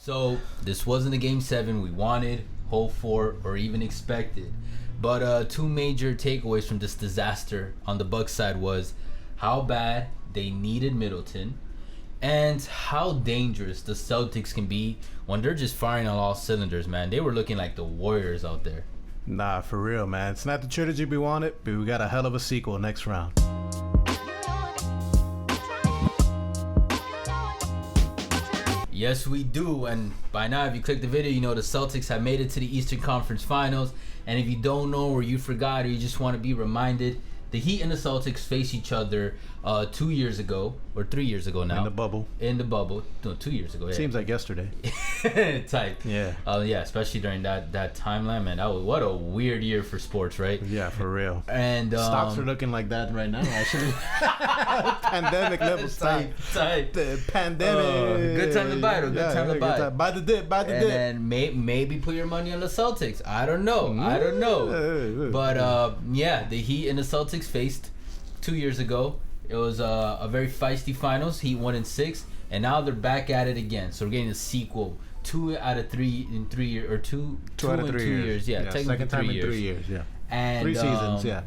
So this wasn't a game 7 we wanted, hoped for, or even expected. But two major takeaways from this disaster on the Bucks side was how bad they needed Middleton and how dangerous the Celtics can be when they're just firing on all cylinders, man. They were looking like the Warriors out there. Nah, for real, man. It's not the trilogy we wanted, but we got a hell of a sequel next round. Yes, we do. And by now, if you click the video, you know the Celtics have made it to the Eastern Conference Finals. And if you don't know or you forgot or you just want to be reminded, the Heat and the Celtics face each other 2 years ago, or 3 years ago now. In the bubble. No, 2 years ago. Yeah. Seems like yesterday. Tight. Yeah. Yeah, especially during that timeline, man. What a weird year for sports, right? Yeah, for real. And stocks are looking like that right now, actually. Pandemic level stock. Tight. The pandemic. Good time to buy it. Good time to buy it. Buy the dip. And maybe put your money on the Celtics. I don't know. But yeah, the Heat and the Celtics faced 2 years ago. It was a very feisty finals. Heat won in 6, and now they're back at it again. So we're getting a sequel. 2 out of 3 in 3 years, or two out of 2 years. Yeah, technically second time 3 years. in 3 years. Yeah, and 3 seasons. Yeah.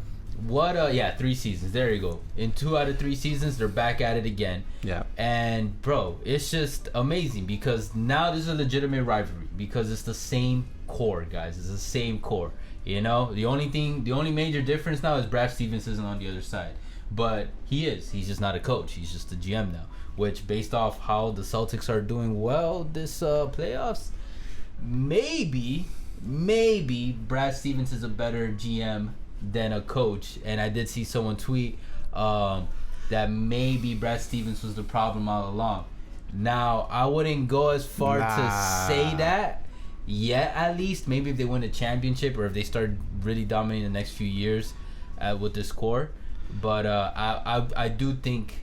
3 seasons. There you go. In 2 out of 3 seasons, they're back at it again. Yeah. And bro, it's just amazing because now there's a legitimate rivalry because it's the same core, guys. It's the same core. You know, the only major difference now is Brad Stevens isn't on the other side. But he's just not a coach. He's just a GM now. Which, based off how the Celtics are doing well this playoffs, maybe Brad Stevens is a better GM than a coach. And I did see someone tweet that maybe Brad Stevens was the problem all along. Now, I wouldn't go as far to say that yet, at least. Maybe if they win a championship or if they start really dominating the next few years with this core. But I do think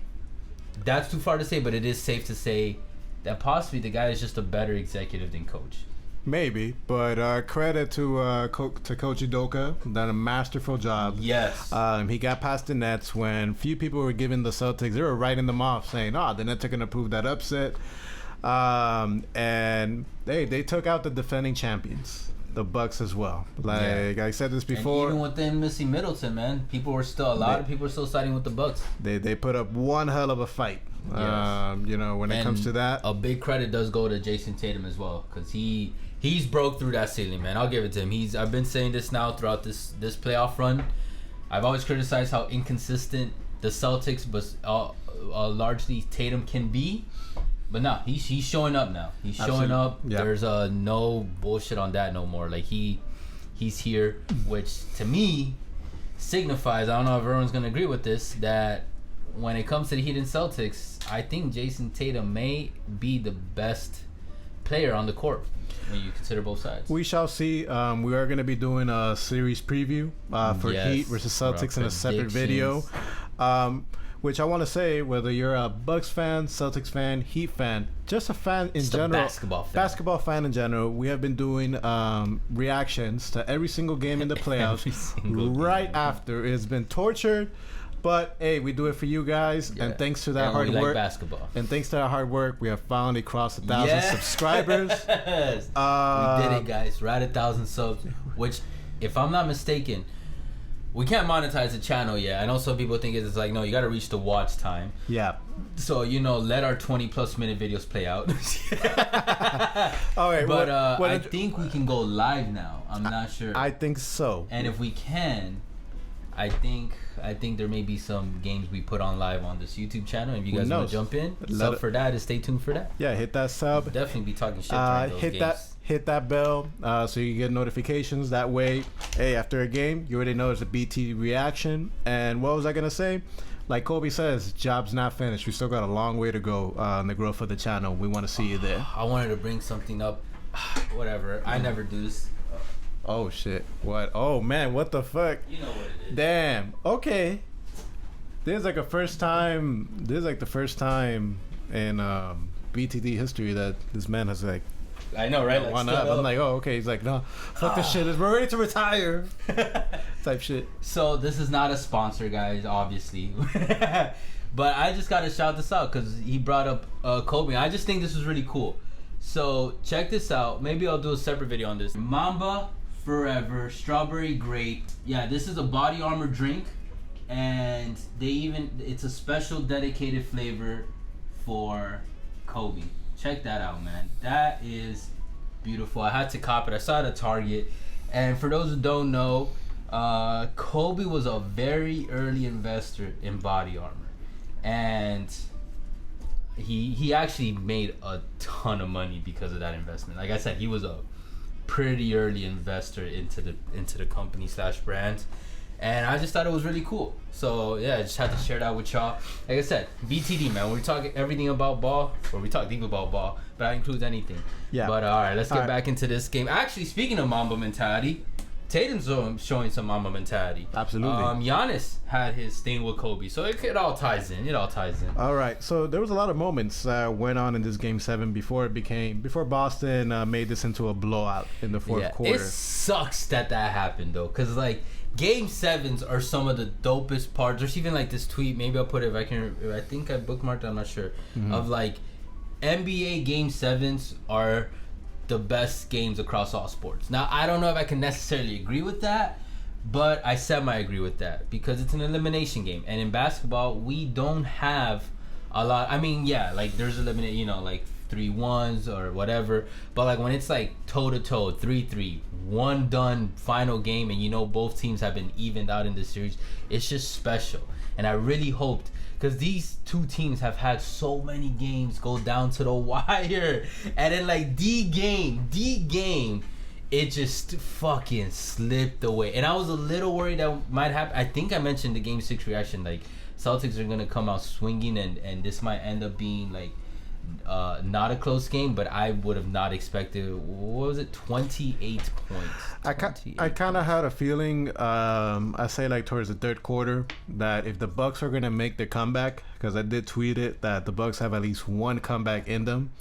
that's too far to say, but it is safe to say that possibly the guy is just a better executive than coach. Maybe, but credit to Coach Udoka, done a masterful job. Yes. He got past the Nets when few people were giving the Celtics, they were writing them off, saying, the Nets are going to prove that upset. And they took out the defending champions. The Bucks as well. I said this before. And even with them missing Middleton, man, a lot of people are still siding with the Bucks. They put up one hell of a fight. Yes. When it comes to that. A big credit does go to Jason Tatum as well, because he's broke through that ceiling, man. I'll give it to him. I've been saying this now throughout this playoff run. I've always criticized how inconsistent the Celtics, but largely Tatum can be. But no, he's showing up now. He's showing up. Yep. There's no bullshit on that no more. Like he's here, which to me signifies, I don't know if everyone's gonna agree with this, that when it comes to the Heat and Celtics, I think Jason Tatum may be the best player on the court when you consider both sides. We shall see. We are going to be doing a series preview for Heat versus Celtics in a separate video. Which I want to say, whether you're a Bucks fan, Celtics fan, Heat fan, just a fan in general, basketball fan in general, we have been doing reactions to every single game in the playoffs right after. It's been tortured, but hey, we do it for you guys, and thanks to that hard work. Like basketball. And thanks to that hard work, we have finally crossed 1,000 subscribers. We did it, guys. We're at 1,000 subs, which, if I'm not mistaken, we can't monetize the channel yet. I know some people think it's like, no, you got to reach the watch time. Yeah. So, let our 20-plus minute videos play out. All right. But I think we can go live now. I'm not sure. I think so. And if we can, I think there may be some games we put on live on this YouTube channel. If you guys want to jump in, for that and stay tuned for that. Yeah, hit that sub. We'll definitely be talking shit during those games. Hit that bell so you get notifications. That way, hey, after a game, you already know it's a BT reaction. And what was I going to say? Like Kobe says, job's not finished. We still got a long way to go in the growth of the channel. We want to see you there. I wanted to bring something up. Whatever. I never do this. Oh, shit. What? Oh, man. What the fuck? You know what it is. Damn. Okay. There's like the first time in BTD history that this man has like, I know, right? Like, one up. I'm like, oh, okay. He's like, no, fuck this shit. We're ready to retire. Type shit. So this is not a sponsor, guys, obviously. But I just got to shout this out because he brought up Kobe. I just think this was really cool. So check this out. Maybe I'll do a separate video on this. Mamba Forever Strawberry Grape. Yeah, this is a body armor drink, and it's a special dedicated flavor for Kobe. Check that out, man. That is beautiful. I had to cop it. I saw it at Target. And for those who don't know, Kobe was a very early investor in body armor, and he actually made a ton of money because of that investment. Like I said, he was a pretty early investor into the company / brand, and I just thought it was really cool. So yeah, I just had to share that with y'all. Like I said, BTD, man. We talk everything about ball, or we talk deep about ball, but that includes anything. Yeah. But all right, let's get back into this game. Actually, speaking of Mamba mentality, Tatum's showing some Mamba mentality. Absolutely. Giannis had his thing with Kobe, so it all ties in. All right. So there was a lot of moments that went on in this Game 7 before Boston made this into a blowout in the fourth quarter. It sucks that happened though, because like Game 7s are some of the dopest parts. There's even like this tweet. Maybe I'll put it if I can. I think I bookmarked it. I'm not sure. Of like NBA Game 7s are the best games across all sports. Now, I don't know if I can necessarily agree with that, but I semi-agree with that because it's an elimination game. And in basketball, we don't have a lot. I mean, yeah, like there's eliminate, like 3-1s or whatever. But like when it's like toe-to-toe, 3-3, one done final game, and both teams have been evened out in this series, it's just special. And I really hoped, because these two teams have had so many games go down to the wire. And then like D game, it just fucking slipped away. And I was a little worried that might happen. I think I mentioned the Game 6 reaction. Like, Celtics are going to come out swinging, and this might end up being like not a close game, but I would have not expected, what was it, 28 points. I kind of had a feeling, I say like towards the third quarter, that if the Bucks are going to make the comeback, because I did tweet it, that the Bucks have at least one comeback in them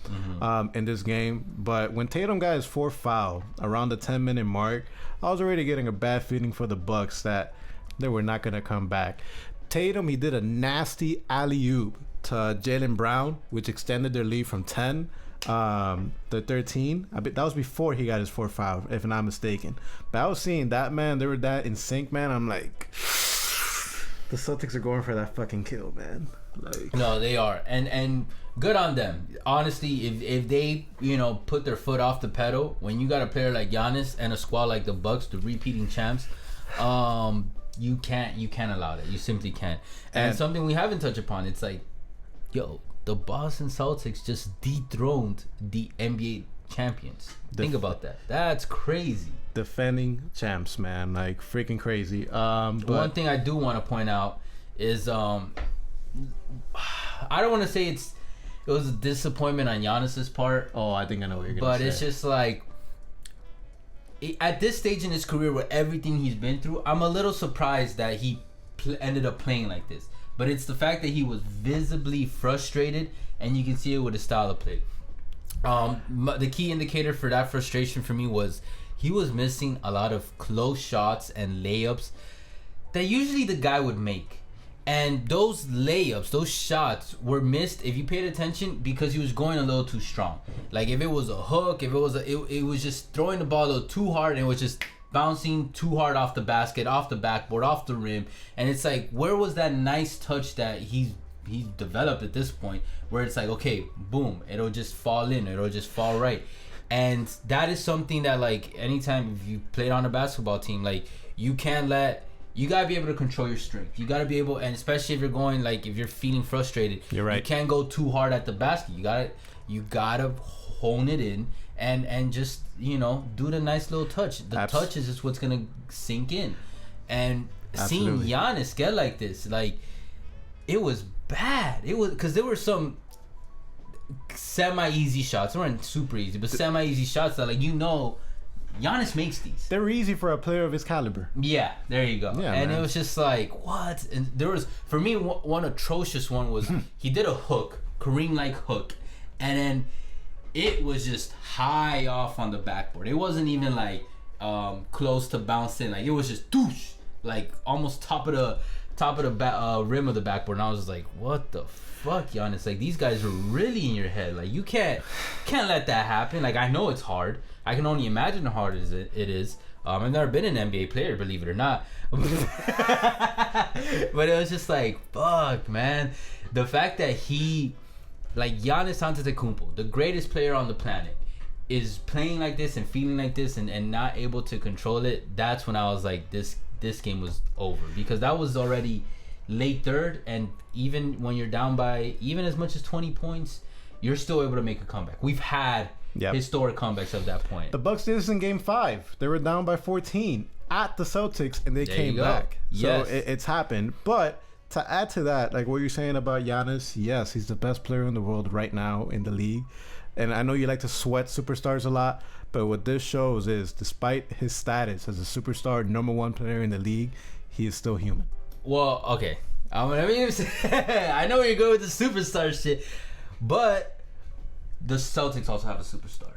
in this game. But when Tatum got his fourth foul around the 10-minute mark, I was already getting a bad feeling for the Bucks that they were not going to come back. Tatum, he did a nasty alley-oop to Jaylen Brown, which extended their lead from 10 to 13. That was before he got his fourth foul, if I'm not mistaken. But I was seeing that, man. They were that in sync, man. I'm like, the Celtics are going for that fucking kill, man. Like, no, they are, and good on them. Honestly, if they put their foot off the pedal, when you got a player like Giannis and a squad like the Bucks, the repeating champs, you can't allow that. You simply can't. And something we haven't touched upon, it's like, yo, the Boston Celtics just dethroned the NBA champions. Think about that. That's crazy. Defending champs, man, like freaking crazy. But one thing I do want to point out is I don't want to say it was a disappointment on Giannis's part. Oh, I think I know what you're gonna say. But it's just like, at this stage in his career, with everything he's been through, I'm a little surprised that he ended up playing like this. But it's the fact that he was visibly frustrated, and you can see it with his style of play. The key indicator for that frustration for me was he was missing a lot of close shots and layups that usually the guy would make. And those layups, those shots were missed, if you paid attention, because he was going a little too strong. Like if it was a hook, if it was it was just throwing the ball a little too hard, and it was just bouncing too hard off the basket, off the backboard, off the rim. And it's like, where was that nice touch that he's developed at this point, where it's like, okay, boom, it'll just fall in, it'll just fall right. And that is something that, like, anytime if you played on a basketball team, like, you gotta be able to control your strength. You gotta be able, and especially if you're going, like, if you're feeling frustrated, you're right, you can't go too hard at the basket. You gotta hone it in and just, do the nice little touch. The touch is just what's gonna sink in. And seeing Giannis get like this, like, it was bad. It was because there were some semi-easy shots. They weren't super easy, but semi-easy shots that, like, Giannis makes these. They're easy for a player of his caliber. Yeah, there you go. Yeah, and man, it was just like, what? And there was, for me, one atrocious one was he did a hook, Kareem-like hook, and then it was just high off on the backboard. It wasn't even like close to bouncing. Like, it was just doosh, like almost top of top of the rim of the backboard, and I was just like, what the fuck, Giannis? Like, these guys are really in your head. Like, you can't let that happen. Like, I know it's hard. I can only imagine how hard it is. I've never been an NBA player, believe it or not. But it was just like, fuck, man. The fact that Giannis Antetokounmpo, the greatest player on the planet, is playing like this and feeling like this and not able to control it, that's when I was like, this game was over. Because that was already late third, and even when you're down by even as much as 20 points, you're still able to make a comeback. We've had historic comebacks at that point. The Bucks did this in Game 5. They were down by 14 at the Celtics, and they came back. So it's happened. But to add to that, like what you're saying about Giannis, yes, he's the best player in the world right now in the league. And I know you like to sweat superstars a lot, but what this shows is, despite his status as a superstar, number one player in the league, he is still human. Well, okay. I know where you're going with the superstar shit, but the Celtics also have a superstar.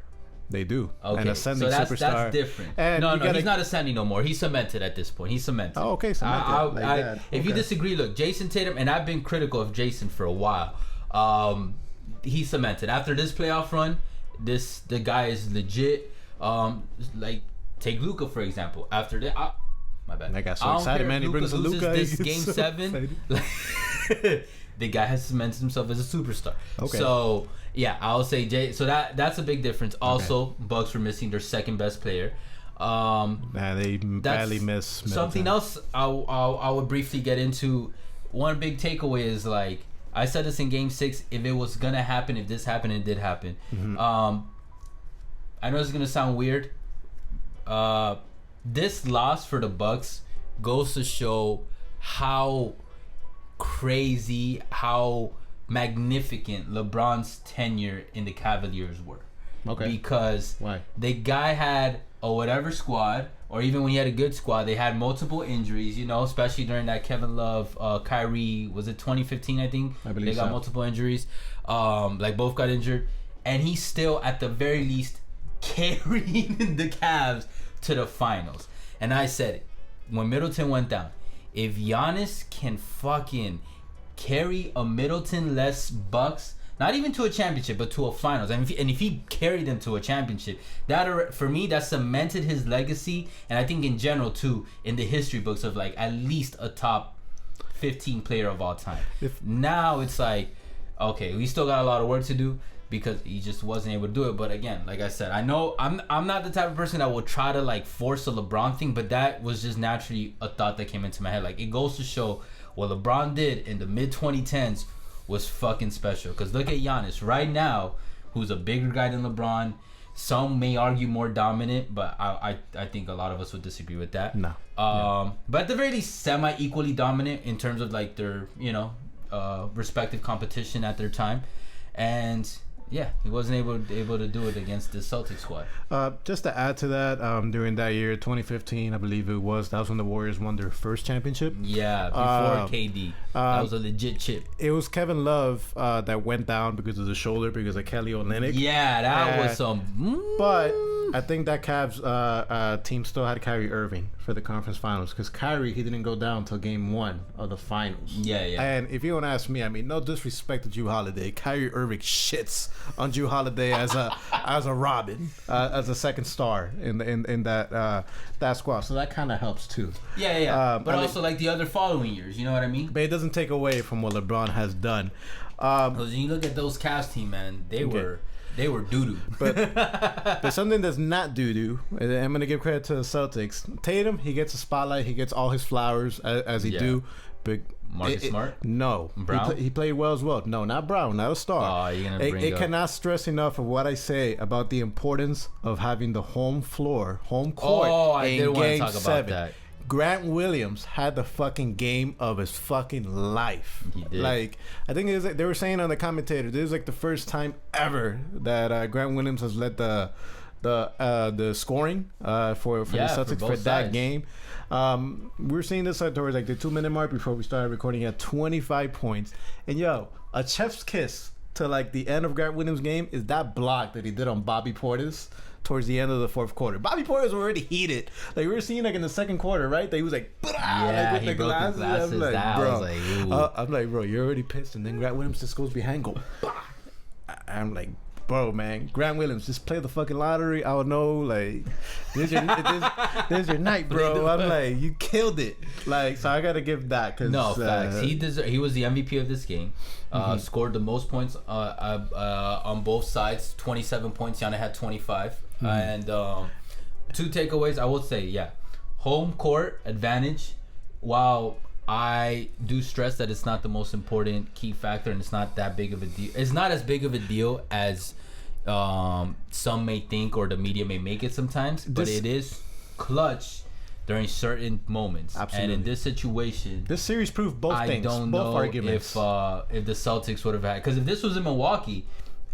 They do. Okay, an ascending superstar. That's different. And no, he's not ascending no more. He's cemented at this point. He's cemented. Oh, okay, cemented. If you disagree, look, Jason Tatum, and I've been critical of Jason for a while. He's cemented. After this playoff run, the guy is legit. Like, take Luka, for example. After that, my bad. I got so excited, man. He brings Luka. This Game 7. The guy has cemented himself as a superstar. Okay. So yeah, I'll say Jay. So that's a big difference. Also, Bucks were missing their second best player. They badly miss something else. I would briefly get into. One big takeaway is, like I said this in Game 6. If it was gonna happen, if this happened, it did happen. Mm-hmm. I know this is gonna sound weird. This loss for the Bucks goes to show how crazy, how magnificent LeBron's tenure in the Cavaliers were. Okay. Because why? The guy had a whatever squad, or even when he had a good squad, they had multiple injuries, especially during that Kevin Love, Kyrie, was it 2015, I think? I believe they got so. multiple injuries. Both got injured. And he's still, at the very least, carrying the Cavs to the finals. And I said it. When Middleton went down, if Giannis can fucking carry a Middleton-less Bucks, not even to a championship, but to a finals, and if he carried them to a championship, that, for me, that cemented his legacy, and I think in general too, in the history books of like at least a top 15 player of all time. Now it's like, okay, we still got a lot of work to do, because he just wasn't able to do it. But again, like I said, I know I'm not the type of person that will try to like force a LeBron thing, but that was just naturally a thought that came into my head. Like, it goes to show what LeBron did in the mid 2010s was fucking special. Because look at Giannis right now, who's a bigger guy than LeBron. Some may argue more dominant, but I think a lot of us would disagree with that. No. But at the very least, semi-equally dominant in terms of like their respective competition at their time. And yeah, he wasn't able to do it against the Celtics squad. Just to add to that, during that year, 2015, I believe that was when the Warriors won their first championship. Yeah, before KD. That was a legit chip. It was Kevin Love that went down because of the shoulder, because of Kelly Olynyk. Yeah, that was some... But I think that Cavs team still had Kyrie Irving for the conference finals, because Kyrie, he didn't go down until game 1 of the finals. Yeah. And if you want to ask me, I mean, no disrespect to Jrue Holiday, Kyrie Irving shits on Jrue Holiday as a Robin, as a second star in that squad. So that kind of helps too. Yeah. But also like the other following years, you know what I mean? But it doesn't take away from what LeBron has done. Because when you look at those Cavs team, man, they were doo-doo. But something that's not doo-doo, and I'm going to give credit to the Celtics. Tatum, he gets a spotlight. He gets all his flowers as he do. But Marcus Smart? No. Brown? He played well as well. No, not Brown. Not a star. Oh, you're going to bring it cannot stress enough of what I say about the importance of having the home court I did want to talk 7. about that. Grant Williams had the fucking game of his fucking life. He did. Like, I think they were saying on the commentator, this is like the first time ever that Grant Williams has led the scoring for the Celtics for that game. We're seeing this towards like the 2-minute mark before we started recording at 25 points. And a chef's kiss to like the end of Grant Williams' game is that block that he did on Bobby Portis towards the end of the fourth quarter. Bobby Portis was already heated. Like, we were seeing like in the second quarter, right? That he was like, yeah, like, with the glasses. I'm like, bro. I'm like, bro, you're already pissed. And then Grant Williams just goes behind, go, bah! I'm like, bro, man, Grant Williams, just play the fucking lottery. I don't know, like, there's your night, bro. I'm like, you killed it. Like, so I gotta give that. Cause, no, facts. He was the MVP of this game. Scored the most points on both sides. 27 points. Yana had 25. And 2 takeaways. I will say, yeah, home court advantage. While I do stress that it's not the most important key factor, and it's not that big of a deal. It's not as big of a deal as some may think, or the media may make it sometimes. But it is clutch during certain moments. Absolutely. And in this situation, this series proved both things. I don't both know arguments. if the Celtics would have had, because if this was in Milwaukee,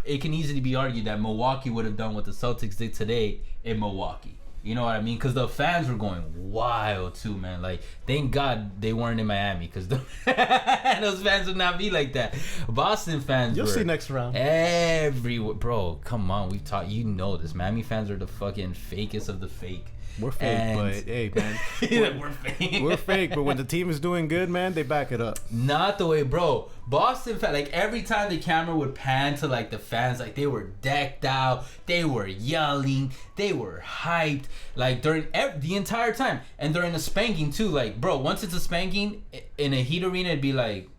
it can easily be argued that Milwaukee would have done what the Celtics did today in Milwaukee. You know what I mean? Because the fans were going wild too, man. Like, thank God they weren't in Miami, because those fans would not be like that. Boston fans, you'll see next round. Everywhere, bro. Come on, we've talked. You know this. Miami fans are the fucking fakest of the fake. We're fake, but hey, man, we're fake. We're fake, but when the team is doing good, man, they back it up. Not the way, bro. Boston fans, like, every time the camera would pan to like the fans, like, they were decked out, they were yelling, they were hyped, like, during the entire time, and during the spanking too. Like, bro, once it's a spanking in a Heat arena, it'd be like,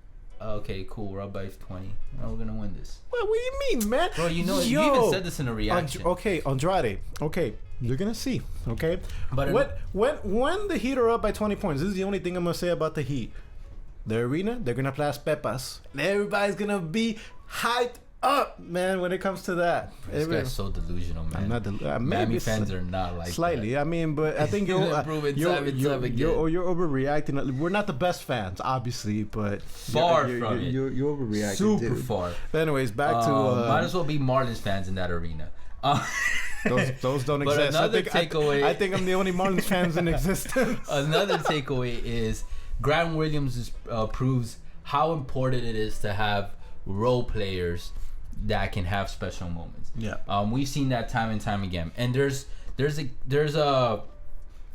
okay, cool, we're up by 20. Oh, we're gonna win this. What do you mean, man? Bro, you know, you even said this in a reaction. Okay, Andrade. Okay, you're gonna see. Okay, but when the Heat are up by 20 points, this is the only thing I'm gonna say about the Heat. The arena, they're gonna play as Pepas. Everybody's gonna be hyped up, man, when it comes to that. This guy's so delusional, man. I'm not delusional. Miami fans are not like slightly. that. I mean, but I think you're overreacting. We're not the best fans, obviously, but far from it. You're overreacting. Super far. But anyways, back to might as well be Marlins fans in that arena. Those don't but exist. Another takeaway. I think I'm the only Marlins fans in existence. Another takeaway is Grant Williams proves how important it is to have role players that can have special moments. Yeah. We've seen that time and time again. And there's a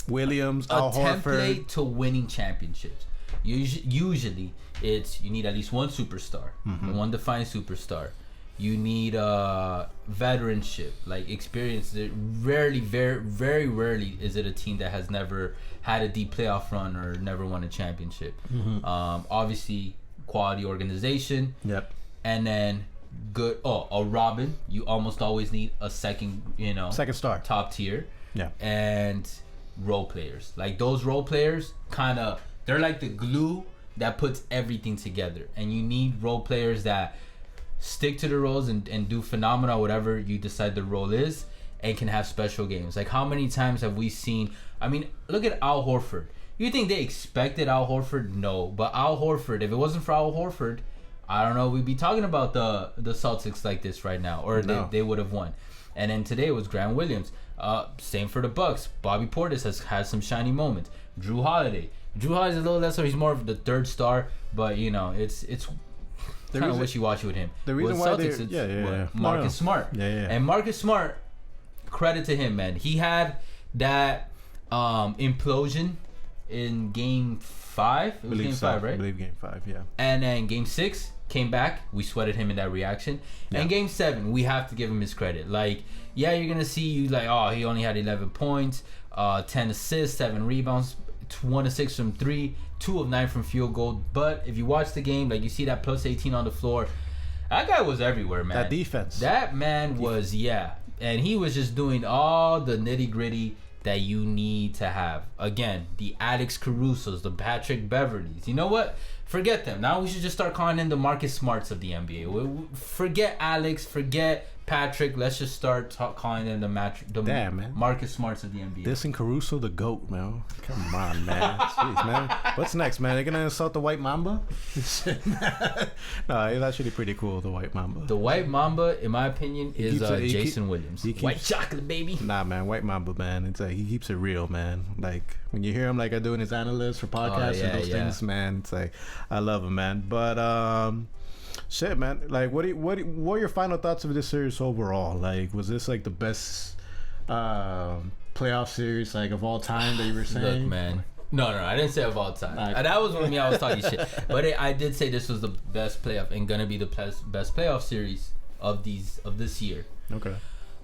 Williams, a Al template Horford to winning championships. Usually it's you need at least one superstar, one defined superstar. You need veteranship, like experience. Very rarely is it a team that has never had a deep playoff run or never won a championship. Obviously, quality organization. Yep. And then good. A Robin. You almost always need a second star, top tier. Yeah. And role players, like those role players, they're like the glue that puts everything together. And you need role players that stick to the roles and do phenomenal whatever you decide the role is, and can have special games. Like, how many times have we seen? I mean, look at Al Horford. You think they expected Al Horford? No. But Al Horford, if it wasn't for Al Horford, I don't know, we'd be talking about the Celtics like this right now, or no. they would have won. And then today it was Grant Williams. Same for the Bucks. Bobby Portis has had some shiny moments. Drew Holiday's a little less, so he's more of the third star, but it's kind of wishy-washy with him. The reason with why Celtics, Marcus Smart. Yeah. And Marcus Smart, credit to him, man. He had that implosion in Game 5. It was Game 5, right? I believe Game 5, yeah. And then Game 6 came back. We sweated him in that reaction. Yeah. And Game 7, we have to give him his credit. Like, yeah, you're gonna see he only had 11 points, 10 assists, 7 rebounds, 1 of 6 from 3, 2 of 9 from field goal. But if you watch the game, like, you see that plus 18 on the floor, that guy was everywhere, man. That defense. That man was, and he was just doing all the nitty gritty that you need to have. Again, the Alex Carusos, the Patrick Beverleys. You know what? Forget them. Now we should just start calling in the Marcus Smarts of the NBA. Forget Alex. Forget Patrick. Let's just start calling them the Marcus Smarts of the NBA. This and Caruso, the GOAT, man. Come on, man. Jeez, man. What's next, man? They're going to insult the White Mamba? No, it's actually pretty cool, the White Mamba. The White Mamba, in my opinion, is Jason Williams. White chocolate, baby. Nah, man. White Mamba, man. It's he keeps it real, man. Like, when you hear him, like, doing his analysts for podcasts and those things, man, it's like, I love him, man. But, Shit, man. Like, what are your final thoughts of this series overall? Like, was this like the best playoff series like of all time that you were saying? Look, man. No, I didn't say of all time. That was when I was talking shit. But I did say this was the best playoff and gonna be the best playoff series of this year. Okay.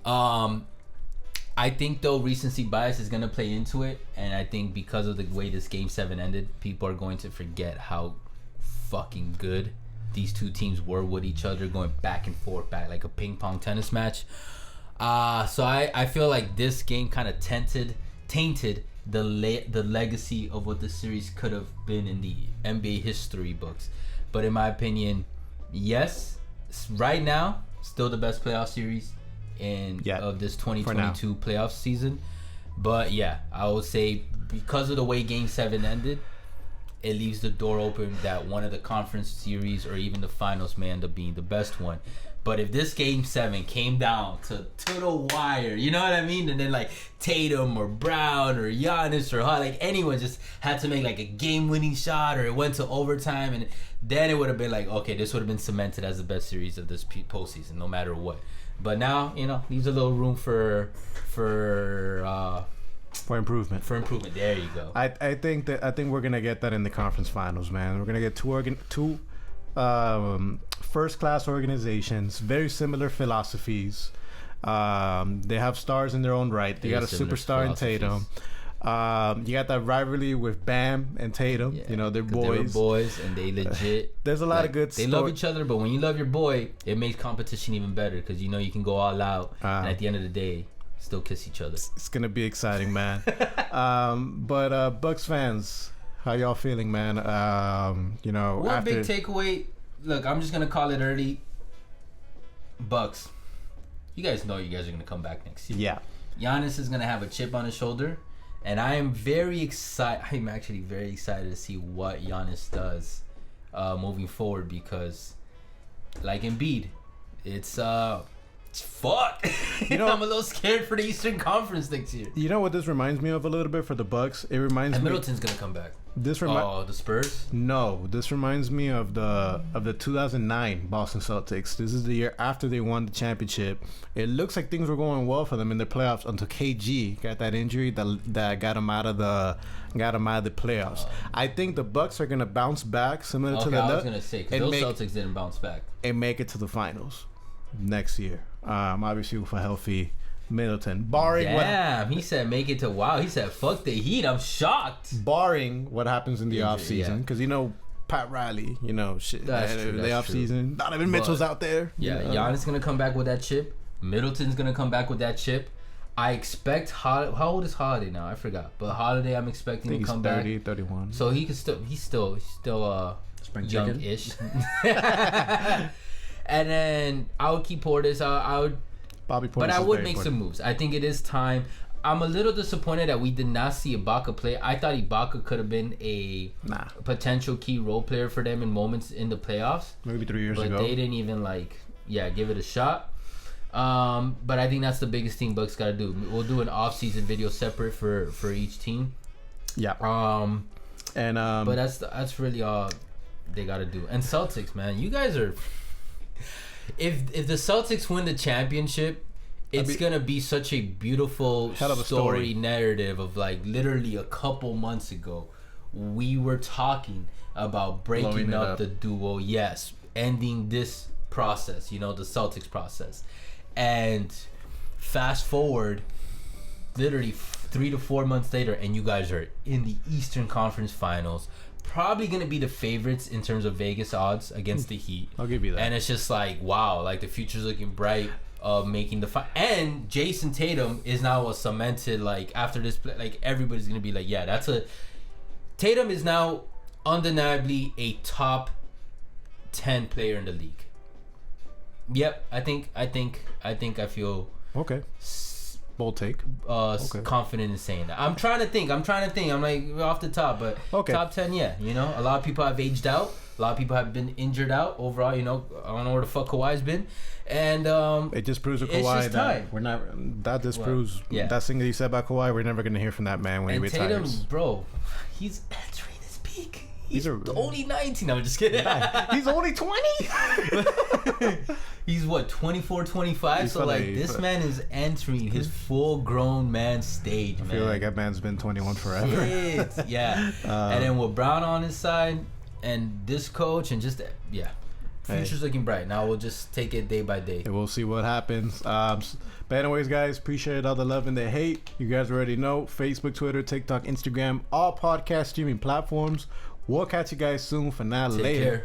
I think though recency bias is gonna play into it, and I think because of the way this Game 7 ended, people are going to forget how fucking good these two teams were with each other, going back and forth, like a ping pong tennis match. So I feel like this game kind of tainted the legacy of what the series could have been in the NBA history books. But in my opinion, yes, right now still the best playoff series of this 2022 playoff season. But yeah, I would say because of the way Game 7 ended, it leaves the door open that one of the conference series or even the finals may end up being the best one. But if this Game 7 came down to the wire, you know what I mean? And then like Tatum or Brown or Giannis or like anyone just had to make like a game-winning shot, or it went to overtime, and then it would have been like, okay, this would have been cemented as the best series of this postseason, no matter what. But now, leaves a little room for improvement. For improvement. There you go. I think we're gonna get that in the conference finals, man. We're gonna get two first-class organizations, very similar philosophies. They have stars in their own right. They got a superstar in Tatum. You got that rivalry with Bam and Tatum. Yeah, they're boys. They were boys, and they legit. There's a lot of good. They love each other, but when you love your boy, it makes competition even better because you can go all out, and at the end of the day, still kiss each other. It's gonna be exciting, man. But Bucks fans, how y'all feeling, man? One big takeaway. Look, I'm just gonna call it early. Bucks, you guys know you guys are gonna come back next year. Yeah. Giannis is gonna have a chip on his shoulder, and I am very excited. I'm actually very excited to see what Giannis does moving forward, because, like Embiid, it's fuck. I'm a little scared for the Eastern Conference next year. You know what this reminds me of a little bit for the Bucks? It reminds me. Middleton's gonna come back. The Spurs? No, this reminds me of the 2009 Boston Celtics. This is the year after they won the championship. It looks like things were going well for them in the playoffs until KG got that injury that got him out of the playoffs. I think the Bucks are gonna bounce back similar to the. I was gonna say because those Celtics didn't bounce back and make it to the finals next year. Obviously with a healthy Middleton, barring he said make it to he said fuck the Heat. I'm shocked. Barring what happens in the off season, because Pat Riley, shit. That's true. The off season, Donovan Mitchell's out there. Yeah, Giannis gonna come back with that chip. Middleton's gonna come back with that chip. I expect how old is Holiday now? I forgot, but Holiday I'm expecting to come 30, back. 31. So he's still young-ish. And then I would keep Portis. I would. Bobby Portis, but I would make some moves. I think it is time. I'm a little disappointed that we did not see Ibaka play. I thought Ibaka could have been a potential key role player for them in moments in the playoffs. Maybe 3 years ago. But they didn't even give it a shot. But I think that's the biggest thing Bucks got to do. We'll do an off-season video separate for each team. Yeah. But that's really all they got to do. And Celtics, man, you guys are. If the Celtics win the championship, it's gonna be such a beautiful story narrative of literally a couple months ago, we were talking about breaking up the duo. Yes, ending this process, the Celtics process, and fast forward, literally 3 to 4 months later, and you guys are in the Eastern Conference Finals. Probably going to be the favorites in terms of Vegas odds against the Heat. I'll give you that. And it's just wow, the future's looking bright of making the and Jason Tatum is now a cemented, after this play, everybody's going to be Tatum is now undeniably a top 10 player in the league. Yep, I think I feel okay. Bold take. Confident in saying that. I'm trying to think. I'm off the top, but top 10, yeah. A lot of people have aged out. A lot of people have been injured out. Overall, I don't know where the fuck Kawhi's been, and it just proves with Kawhi that we're not. That just proves that thing that you said about Kawhi. We're never gonna hear from that man when he retires. Tatum, bro, he's entering his peak. He's only 19. I'm just kidding. He's only 20? He's what, 24, 25? So like this man is entering his full-grown man stage, man. I feel like that man's been 21 forever. Yeah. And then with Brown on his side and this coach and just future's looking bright. Now we'll just take it day by day. And we'll see what happens. But anyways, guys, appreciate all the love and the hate. You guys already know. Facebook, Twitter, TikTok, Instagram, all podcast streaming platforms. We'll catch you guys soon. For now, later. Care.